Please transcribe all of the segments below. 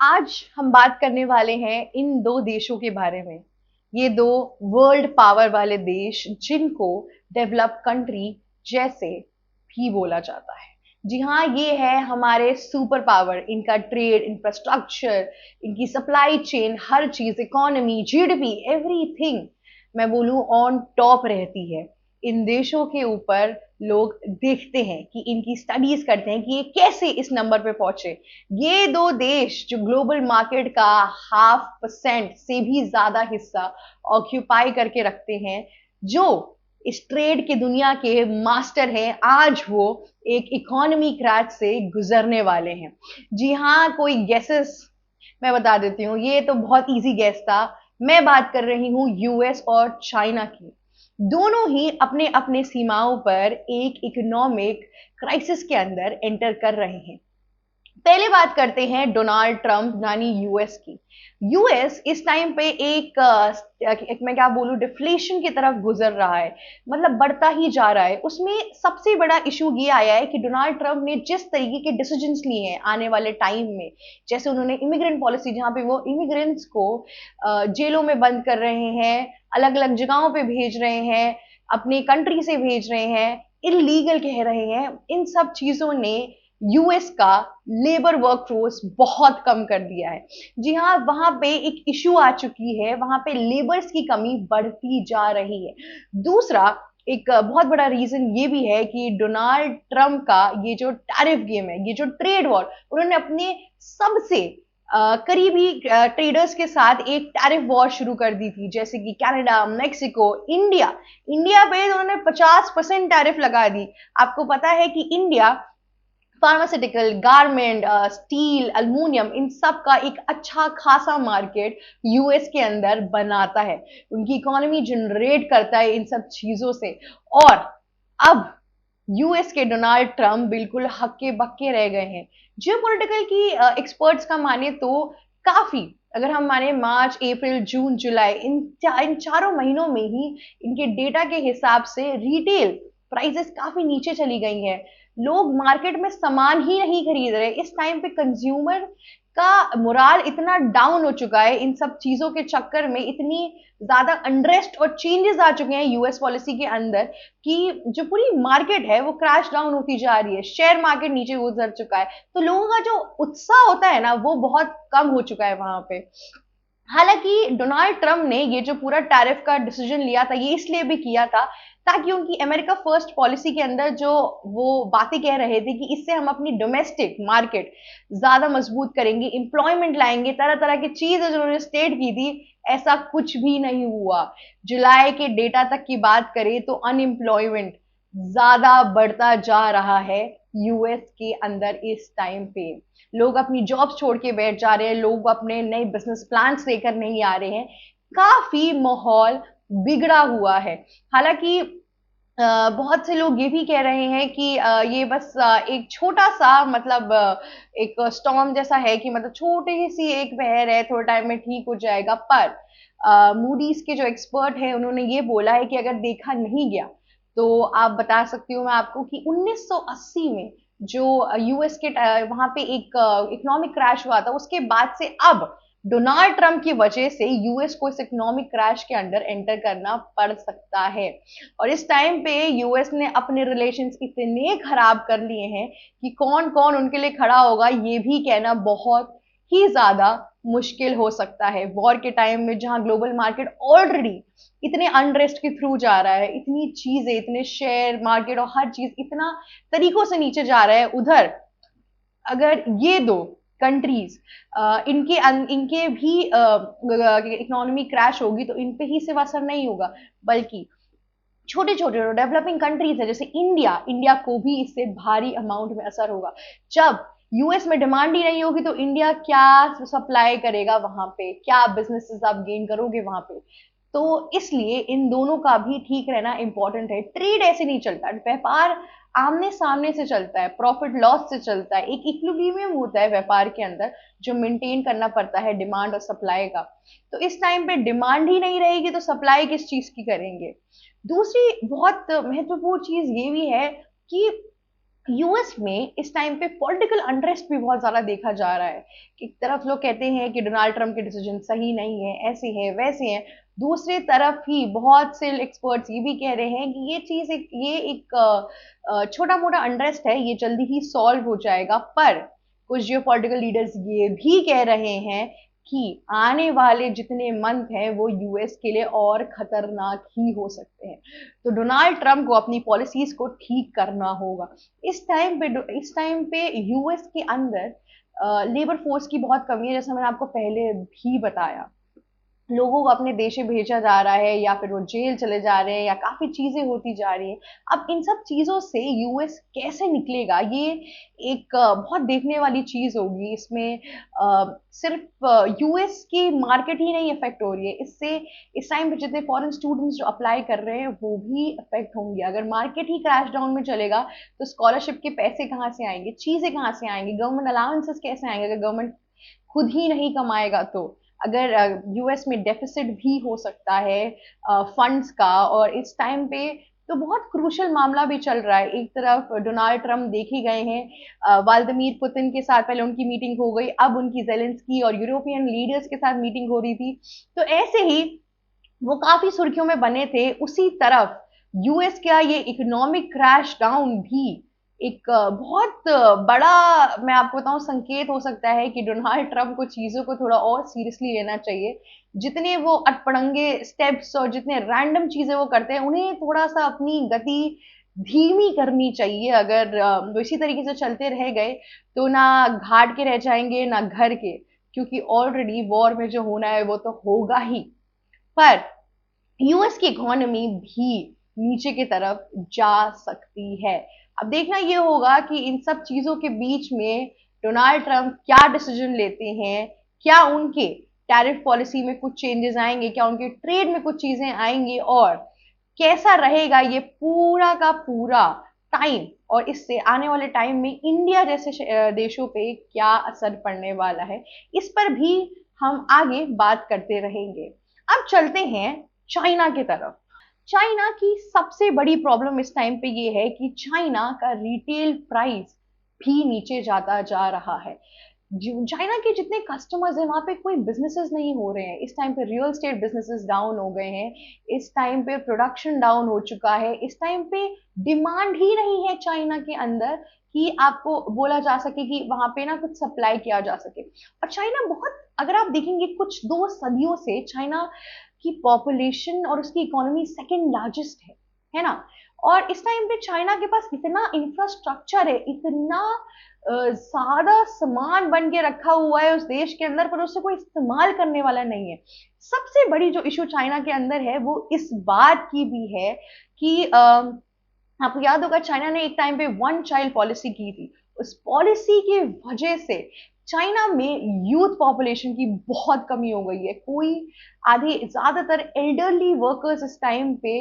आज हम बात करने वाले हैं इन दो देशों के बारे में। ये दो वर्ल्ड पावर वाले देश जिनको डेवलप कंट्री जैसे भी बोला जाता है। जी हाँ, ये है हमारे सुपर पावर। इनका ट्रेड, इंफ्रास्ट्रक्चर, इनकी सप्लाई चेन, हर चीज, इकोनॉमी, जीडीपी, एवरीथिंग मैं बोलूं ऑन टॉप रहती है। इन देशों के ऊपर लोग देखते हैं कि इनकी स्टडीज करते हैं कि ये कैसे इस नंबर पे पहुंचे। ये दो देश जो ग्लोबल मार्केट का 0.5% से भी ज्यादा हिस्सा ऑक्यूपाई करके रखते हैं, जो इस ट्रेड की दुनिया के मास्टर हैं, आज वो एक इकोनॉमी क्रैश से गुजरने वाले हैं। जी हाँ, कोई गेसेस मैं बता देती हूँ, ये तो बहुत इजी गेस था। मैं बात कर रही हूँ यूएस और चाइना की। दोनों ही अपने अपने सीमाओं पर एक इकोनॉमिक क्राइसिस के अंदर एंटर कर रहे हैं। पहले बात करते हैं डोनाल्ड ट्रंप यानी यूएस की। यूएस इस टाइम पे एक मैं क्या बोलूं, डिफ्लेशन की तरफ गुजर रहा है, मतलब बढ़ता ही जा रहा है। उसमें सबसे बड़ा इशू ये आया है कि डोनाल्ड ट्रंप ने जिस तरीके के डिसीजंस लिए हैं आने वाले टाइम में, जैसे उन्होंने इमिग्रेंट पॉलिसी, जहां पे वो इमिग्रेंट्स को जेलों में बंद कर रहे हैं, अलग अलग जगहों पे भेज रहे हैं, अपने कंट्री से भेज रहे हैं, इलीगल कह रहे हैं, इन सब चीजों ने यूएस का लेबर वर्कफोर्स बहुत कम कर दिया है। जी हाँ, वहां पे एक इशू आ चुकी है, वहां पे लेबर्स की कमी बढ़ती जा रही है। दूसरा एक बहुत बड़ा रीजन ये भी है कि डोनाल्ड ट्रंप का ये जो टैरिफ गेम है, ये जो ट्रेड वॉर, उन्होंने अपने सबसे करीबी ट्रेडर्स के साथ एक टैरिफ वॉर शुरू कर दी थी, जैसे कि कनाडा, मेक्सिको, इंडिया। इंडिया पे उन्होंने 50% टैरिफ लगा दी। आपको पता है कि India pharmaceutical, garment, steel, aluminium, इन सब का एक अच्छा खासा मार्केट यूएस के अंदर बनाता है। उनकी इकोनॉमी जनरेट करता है इन सब चीजों से। और अब यूएस के डोनाल्ड ट्रंप बिल्कुल हक्के बक्के रह गए हैं। जियोपॉलिटिकल की एक्सपर्ट्स का माने तो काफी, अगर हम माने मार्च, अप्रैल, जून, जुलाई, इन चारों महीनों में ही इनके डेटा के हिसाब से रिटेल प्राइसेस काफी नीचे चली गई हैं। लोग मार्केट में सामान ही नहीं खरीद रहे। इस टाइम पे कंज्यूमर का मोराल इतना डाउन हो चुका है, इन सब चीजों के चक्कर में इतनी ज्यादा अनरेस्ट और चेंजेस आ चुके हैं यूएस पॉलिसी के अंदर कि जो पूरी मार्केट है वो क्रैश डाउन होती जा रही है। शेयर मार्केट नीचे गुजर चुका है, तो लोगों का जो उत्साह होता है ना, वो बहुत कम हो चुका है वहां पे। हालांकि डोनाल्ड ट्रंप ने ये जो पूरा टैरिफ का डिसीजन लिया था, ये इसलिए भी किया था ताकि उनकी अमेरिका फर्स्ट पॉलिसी के अंदर जो वो बातें कह रहे थे कि इससे हम अपनी डोमेस्टिक मार्केट ज्यादा मजबूत करेंगे, एम्प्लॉयमेंट लाएंगे, तरह तरह की चीजें जो उन्होंने स्टेट की थी, ऐसा कुछ भी नहीं हुआ। जुलाई के डेटा तक की बात करें तो अनएम्प्लॉयमेंट ज्यादा बढ़ता जा रहा है यूएस के अंदर। इस टाइम पे लोग अपनी जॉब्स छोड़ के बैठ जा रहे हैं, लोग अपने नए बिजनेस प्लान्स लेकर नहीं आ रहे हैं। काफी माहौल बिगड़ा हुआ है। हालांकि बहुत से लोग ये भी कह रहे हैं कि ये बस एक छोटा सा, मतलब एक स्टॉर्म जैसा है, कि मतलब छोटी सी एक बहर है, थोड़े टाइम में ठीक हो जाएगा। पर मूडीज के जो एक्सपर्ट हैं उन्होंने ये बोला है कि अगर देखा नहीं गया तो आप बता सकती हूँ मैं आपको कि 1980 में जो यूएस के वहां पे एक इकोनॉमिक क्रैश हुआ था, उसके बाद से अब डोनाल्ड ट्रंप की वजह से यूएस को इस इकोनॉमिक क्रैश के अंदर एंटर करना पड़ सकता है। और इस टाइम पे यूएस ने अपने रिलेशंस इतने खराब कर लिए हैं कि कौन कौन उनके लिए खड़ा होगा ये भी कहना बहुत ही ज्यादा मुश्किल हो सकता है। वॉर के टाइम में जहां ग्लोबल मार्केट ऑलरेडी इतने अनरेस्ट के थ्रू जा रहा है, इतनी चीजें, इतने शेयर मार्केट और हर चीज इतना तरीकों से नीचे जा रहा है, उधर अगर ये दो कंट्रीज इनके इनके भी इकोनॉमी क्रैश होगी तो इन पे ही सिर्फ असर नहीं होगा, बल्कि छोटे छोटे जो डेवलपिंग कंट्रीज है जैसे इंडिया, इंडिया को भी इससे भारी अमाउंट में असर होगा। जब यूएस में डिमांड ही नहीं होगी तो इंडिया क्या सप्लाई करेगा वहां पे, क्या बिजनेसेस आप गेन करोगे वहां पे। तो इसलिए इन दोनों का भी ठीक रहना इंपॉर्टेंट है। ट्रेड ऐसे नहीं चलता, व्यापार आमने सामने से चलता है, प्रॉफिट लॉस से चलता है, एक इक्विलिब्रियम होता है व्यापार के अंदर जो मेंटेन करना पड़ता है डिमांड और सप्लाई का। तो इस टाइम पे डिमांड ही नहीं रहेगी तो सप्लाई किस चीज की करेंगे। दूसरी बहुत महत्वपूर्ण चीज ये भी है कि यूएस में इस टाइम पे पॉलिटिकल अनरेस्ट भी बहुत ज्यादा देखा जा रहा है। एक तरफ लोग कहते हैं कि डोनाल्ड ट्रंप के डिसीजन सही नहीं है, ऐसे हैं वैसे हैं, दूसरी तरफ ही बहुत से एक्सपर्ट्स ये भी कह रहे हैं कि ये एक छोटा मोटा अनरेस्ट है, ये जल्दी ही सॉल्व हो जाएगा। पर कुछ जियो पॉलिटिकल लीडर्स ये भी कह रहे हैं कि आने वाले जितने मंथ हैं वो यूएस के लिए और खतरनाक ही हो सकते हैं। तो डोनाल्ड ट्रंप को अपनी पॉलिसीज को ठीक करना होगा। इस टाइम पे यूएस के अंदर लेबर फोर्स की बहुत कमी है, जैसा मैंने आपको पहले भी बताया। लोगों को अपने देश में भेजा जा रहा है या फिर वो जेल चले जा रहे हैं या काफी चीजें होती जा रही हैं। अब इन सब चीजों से यूएस कैसे निकलेगा, ये एक बहुत देखने वाली चीज होगी। इसमें सिर्फ यूएस की मार्केट ही नहीं इफेक्ट हो रही है इससे। इस टाइम पे जितने फॉरेन स्टूडेंट्स जो अप्लाई कर रहे हैं वो भी इफेक्ट होंगे। अगर मार्केट ही क्रैश डाउन में चलेगा तो स्कॉलरशिप के पैसे कहाँ से आएंगे, चीजें कहाँ से आएंगी, गवर्नमेंट अलाउंसेस कैसे आएंगे अगर गवर्नमेंट खुद ही नहीं कमाएगा तो। अगर यूएस में डेफिसिट भी हो सकता है फंड्स का। और इस टाइम पे तो बहुत क्रूशल मामला भी चल रहा है। एक तरफ डोनाल्ड ट्रंप देखे गए हैं, व्लादिमीर पुतिन के साथ पहले उनकी मीटिंग हो गई, अब उनकी जेलेंस्की और यूरोपियन लीडर्स के साथ मीटिंग हो रही थी। तो ऐसे ही वो काफी सुर्खियों में बने थे। उसी तरफ यूएस का ये इकोनॉमिक क्रैश डाउन भी एक बहुत बड़ा, मैं आपको बताऊं, संकेत हो सकता है कि डोनाल्ड ट्रंप को चीजों को थोड़ा और सीरियसली लेना चाहिए। जितने वो अटपड़ंगे स्टेप्स और जितने रैंडम चीजें वो करते हैं उन्हें थोड़ा सा अपनी गति धीमी करनी चाहिए। अगर वो इसी तरीके से चलते रह गए तो ना घाट के रह जाएंगे ना घर के, क्योंकि ऑलरेडी वॉर में जो होना है वो तो होगा ही। पर यूएस की इकोनॉमी भी नीचे की तरफ जा सकती है। अब देखना ये होगा कि इन सब चीजों के बीच में डोनाल्ड ट्रंप क्या डिसीजन लेते हैं। क्या उनके टैरिफ पॉलिसी में कुछ चेंजेस आएंगे, क्या उनके ट्रेड में कुछ चीजें आएंगी, और कैसा रहेगा ये पूरा का पूरा टाइम, और इससे आने वाले टाइम में इंडिया जैसे देशों पे क्या असर पड़ने वाला है, इस पर भी हम आगे बात करते रहेंगे। अब चलते हैं चाइना की तरफ। चाइना की सबसे बड़ी प्रॉब्लम इस टाइम पे ये है कि चाइना का रिटेल प्राइस भी नीचे जाता जा रहा है। चाइना के जितने कस्टमर्स हैं वहां पे कोई बिजनेसेस नहीं हो रहे हैं। इस टाइम पे रियल स्टेट बिजनेसेस डाउन हो गए हैं। इस टाइम पे प्रोडक्शन डाउन हो चुका है। इस टाइम पे डिमांड ही नहीं है चाइना के अंदर कि आपको बोला जा सके कि वहां पे ना कुछ सप्लाई किया जा सके। और चाइना बहुत, अगर आप देखेंगे कुछ 2 सदियों से चाइना की पॉपुलेशन और उसकी इकोनॉमी सेकेंड लार्जेस्ट है ना। और इस टाइम पे चाइना के पास इतना इंफ्रास्ट्रक्चर है, इतना ज्यादा सामान बन के रखा हुआ है उस देश के अंदर, पर उससे कोई इस्तेमाल करने वाला नहीं है। सबसे बड़ी जो इशू चाइना के अंदर है वो इस बात की भी है कि आपको याद होगा चाइना ने एक टाइम पे 1 चाइल्ड पॉलिसी की थी। उस पॉलिसी की वजह से चाइना में यूथ पॉपुलेशन की बहुत कमी हो गई है। कोई आधे ज्यादातर एल्डरली वर्कर्स इस टाइम पे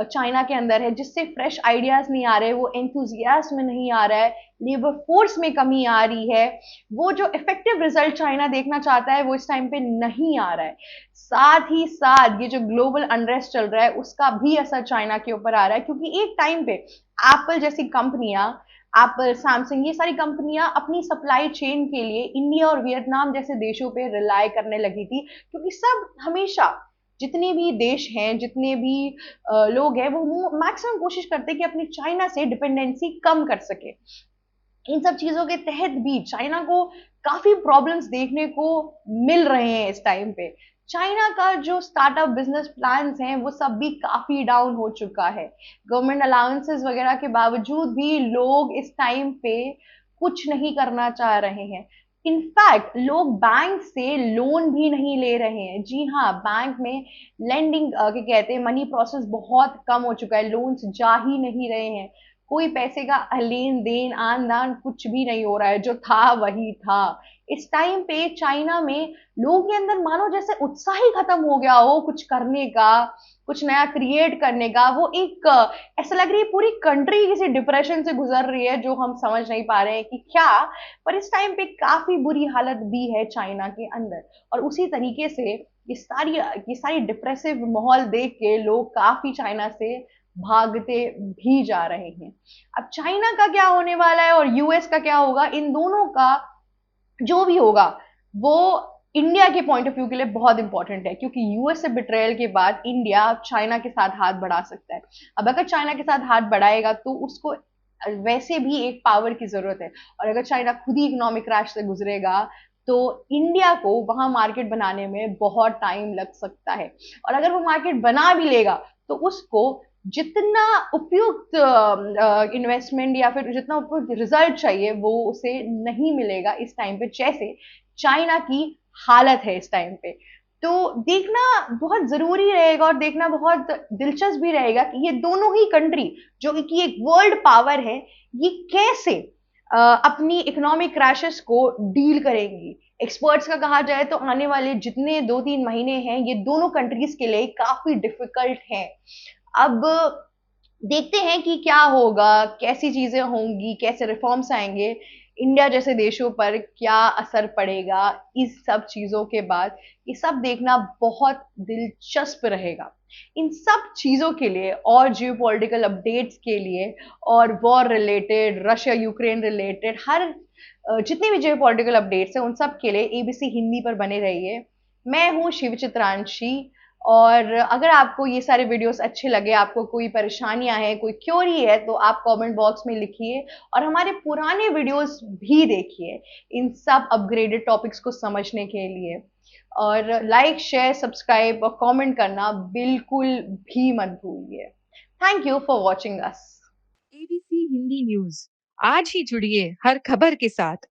चाइना के अंदर है, जिससे फ्रेश आइडियाज नहीं आ रहे, वो एंथुजियाज्म में नहीं आ रहा है, लेबर फोर्स में कमी आ रही है। वो जो इफेक्टिव रिजल्ट चाइना देखना चाहता है वो इस टाइम पे नहीं आ रहा है। साथ ही साथ ये जो ग्लोबल अनरेस्ट चल रहा है उसका भी असर चाइना के ऊपर आ रहा है, क्योंकि एक टाइम पे एप्पल जैसी कंपनियां, एप्पल, सैमसंग, ये सारी कंपनियां अपनी सप्लाई चेन के लिए इंडिया और वियतनाम जैसे देशों पे रिलाय करने लगी थी। क्योंकि सब हमेशा, जितने भी देश हैं, जितने भी लोग हैं, वो मैक्सिमम कोशिश करते हैं कि अपनी चाइना से डिपेंडेंसी कम कर सके। इन सब चीजों के तहत भी चाइना को काफी प्रॉब्लम्स देखने को मिल रहे हैं इस टाइम पे। चाइना का जो स्टार्टअप बिजनेस प्लान्स हैं वो सब भी काफी डाउन हो चुका है। गवर्नमेंट अलाउंसेस वगैरह के बावजूद भी लोग इस टाइम पे कुछ नहीं करना चाह रहे हैं। इनफैक्ट लोग बैंक से लोन भी नहीं ले रहे हैं। जी हाँ, बैंक में लेंडिंग के कहते हैं मनी प्रोसेस बहुत कम हो चुका है, लोन्स जा ही नहीं रहे हैं। कोई पैसे का लेन देन आन दान कुछ भी नहीं हो रहा है, जो था वही था। इस टाइम पे चाइना में लोगों के अंदर मानो जैसे उत्साह ही खत्म हो गया हो कुछ करने का, कुछ नया क्रिएट करने का। वो एक ऐसा लग रही है पूरी कंट्री किसी डिप्रेशन से गुजर रही है, जो हम समझ नहीं पा रहे हैं कि क्या। पर इस टाइम पे काफी बुरी हालत भी है चाइना के अंदर। और उसी तरीके से ये सारी डिप्रेसिव माहौल देख के लोग काफी चाइना से भागते भी जा रहे हैं। अब चाइना का क्या होने वाला है और यूएस का क्या होगा, इन दोनों का जो भी होगा वो इंडिया के पॉइंट ऑफ व्यू के लिए बहुत इंपॉर्टेंट है, क्योंकि यूएस से बिट्रेयल के बाद इंडिया चाइना के साथ हाथ बढ़ा सकता है। अब अगर चाइना के साथ हाथ बढ़ाएगा तो उसको वैसे भी एक पावर की जरूरत है, और अगर चाइना खुद ही इकोनॉमिक क्रैश से गुजरेगा तो इंडिया को वहां मार्केट बनाने में बहुत टाइम लग सकता है। और अगर वो मार्केट बना भी लेगा तो उसको जितना उपयुक्त इन्वेस्टमेंट या फिर जितना उपयुक्त रिजल्ट चाहिए वो उसे नहीं मिलेगा इस टाइम पे, जैसे चाइना की हालत है इस टाइम पे। तो देखना बहुत जरूरी रहेगा और देखना बहुत दिलचस्प भी रहेगा कि ये दोनों ही कंट्री जो कि एक वर्ल्ड पावर है, ये कैसे अपनी इकोनॉमिक क्रैशेस को डील करेंगी। एक्सपर्ट्स का कहा जाए तो आने वाले जितने 2-3 महीने हैं ये दोनों कंट्रीज के लिए काफी डिफिकल्ट हैं। अब देखते हैं कि क्या होगा, कैसी चीजें होंगी, कैसे रिफॉर्म्स आएंगे, इंडिया जैसे देशों पर क्या असर पड़ेगा इस सब चीजों के बाद, ये सब देखना बहुत दिलचस्प रहेगा। इन सब चीजों के लिए और जियोपॉलिटिकल अपडेट्स के लिए और war related, Russia Ukraine related हर जितने भी जियोपॉलिटिकल अपडेट्स हैं उन सब के लिए एबीसी हिंदी पर बने रहिए। मैं हूँ शिव चित्रांशी, और अगर आपको ये सारे वीडियोस अच्छे लगे, आपको कोई परेशानियां हैं, कोई क्योरी है, तो आप कमेंट बॉक्स में लिखिए और हमारे पुराने वीडियोस भी देखिए इन सब अपग्रेडेड टॉपिक्स को समझने के लिए। और लाइक, शेयर, सब्सक्राइब और कमेंट करना बिल्कुल भी मत भूलिए। Thank you for watching us. ABC Hindi news, आज ही जुड़िए हर खबर के साथ।